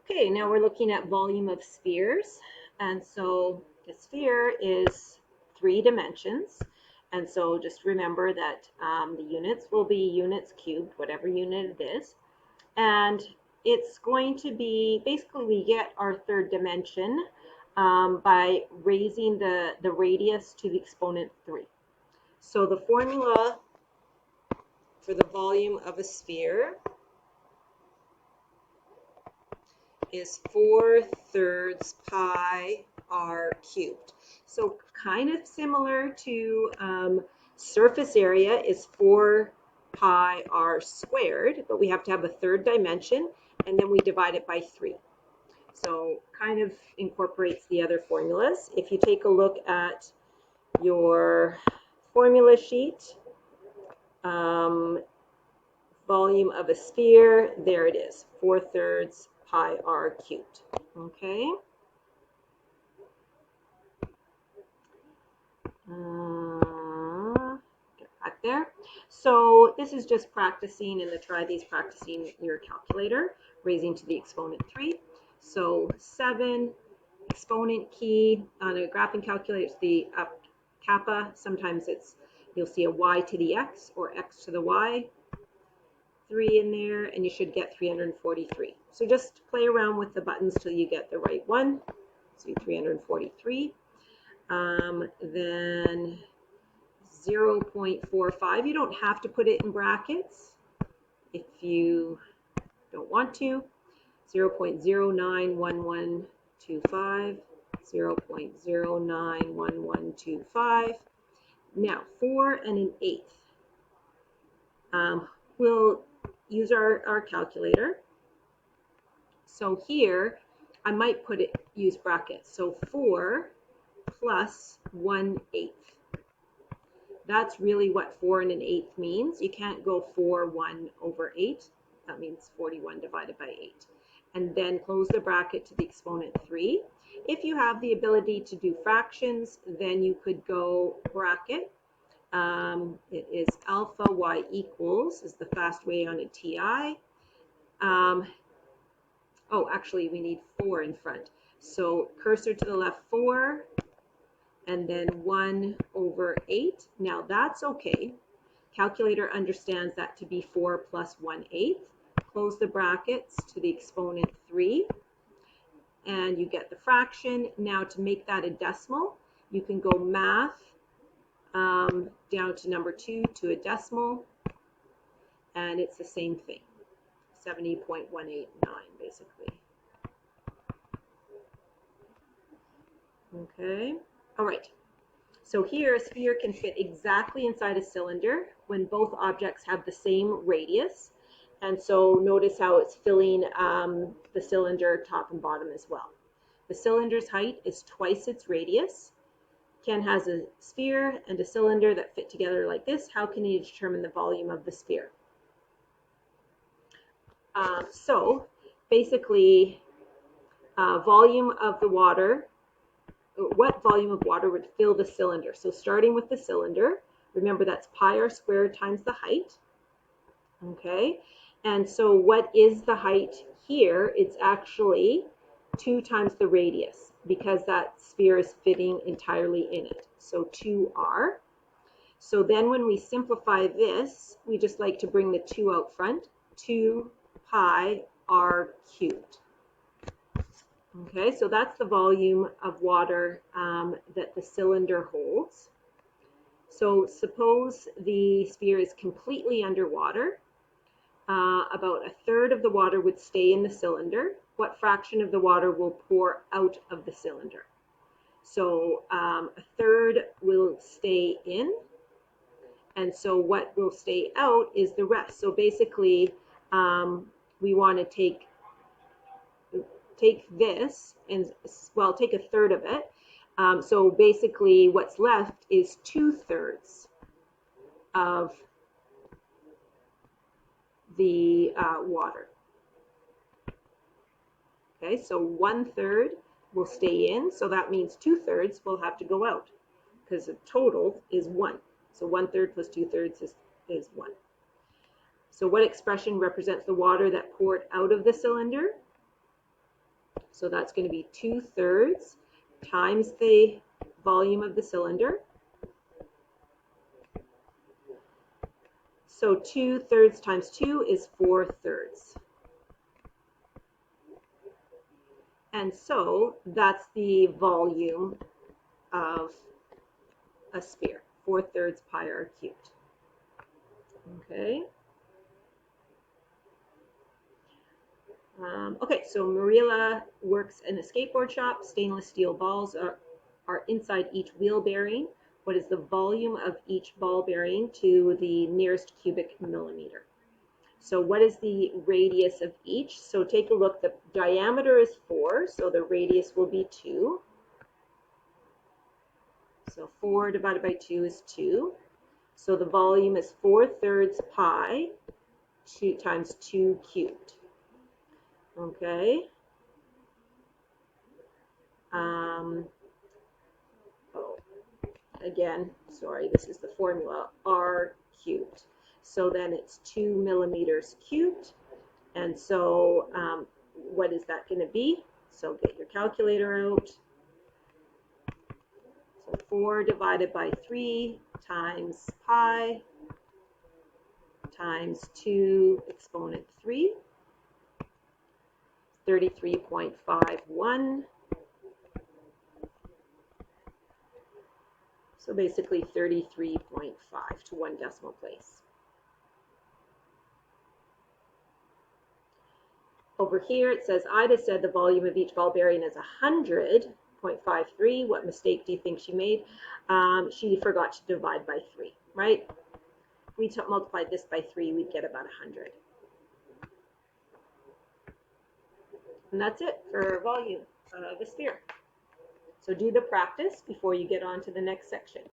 Okay, now we're looking at volume of spheres. And so the sphere is 3 dimensions. And so just remember that the units will be units cubed, whatever unit it is. And it's going to be, basically we get our third dimension by raising the radius to the exponent 3. So the formula for the volume of a sphere is 4/3 pi r cubed. So kind of similar to surface area is 4 pi r squared, but we have to have a third dimension, and then we divide it by 3. So kind of incorporates the other formulas. If you take a look at your formula sheet, volume of a sphere, there it is, 4/3 pi r cubed. Okay. Get back there. So this is just practicing, and to try these, practicing your calculator, raising to the exponent 3. So 7, exponent key on a graphing calculator, it's the kappa. Sometimes you'll see a y to the x or x to the y. 3 in there, and you should get 343. So just play around with the buttons till you get the right one. So 343. Then 0.45. You don't have to put it in brackets if you don't want to. 0.091125. 0.091125. Now 4 and 1/8. We'll use our calculator. So here I might use brackets. So 4 plus 1/8. That's really what 4 and 1/8 means. You can't go 4/1/8. That means 41 divided by 8. And then close the bracket to the exponent 3. If you have the ability to do fractions, then you could go bracket. It is alpha y equals, is the fast way on a TI. Actually, we need 4 in front. So cursor to the left, 4, and then 1/8. Now that's okay. Calculator understands that to be 4 plus 1/8. Close the brackets to the exponent 3, and you get the fraction. Now to make that a decimal, you can go math down to number 2 to a decimal, and it's the same thing, 70.189 basically. Okay, all right. So here a sphere can fit exactly inside a cylinder when both objects have the same radius. And so notice how it's filling the cylinder top and bottom as well. The cylinder's height is twice its radius. Ken has a sphere and a cylinder that fit together like this. How can he determine the volume of the sphere? So basically, volume of the water, what volume of water would fill the cylinder? So starting with the cylinder, remember that's pi r squared times the height. Okay, and so what is the height here? It's actually 2 times the radius, because that sphere is fitting entirely in it. So 2r. So then when we simplify this, we just like to bring the 2 out front. 2 pi r cubed. Okay, so that's the volume of water that the cylinder holds. So suppose the sphere is completely underwater. About 1/3 of the water would stay in the cylinder. What fraction of the water will pour out of the cylinder? So 1/3 will stay in, and so what will stay out is the rest. So basically, we want to take this and, well, take 1/3 of it. So basically what's left is 2/3 of the water. Okay, so 1/3 will stay in, so that means 2/3 will have to go out, because the total is 1. So 1/3 plus 2/3 is 1. So what expression represents the water that poured out of the cylinder? So that's going to be 2/3 times the volume of the cylinder. So 2/3 times 2 is 4/3. And so that's the volume of a sphere, 4/3 pi r cubed. Okay. Okay, so Marilla works in a skateboard shop. Stainless steel balls are inside each wheel bearing. What is the volume of each ball bearing to the nearest cubic millimeter? So what is the radius of each? So take a look. The diameter is 4, so the radius will be 2. So 4 divided by 2 is 2. So the volume is 4/3 pi 2 times 2 cubed. Okay. Oh, again, sorry, this is the formula, r cubed. So then it's 2 millimeters cubed. And so what is that going to be? So get your calculator out. So 4 divided by 3 times pi times 2 exponent 3, 33.51. So basically 33.5 to 1 decimal place. Over here it says Ida said the volume of each ball bearing is 100.53. What mistake do you think she made? She forgot to divide by 3, right? If we multiplied this by 3, we'd get about 100. And that's it for volume of a sphere. So do the practice before you get on to the next section.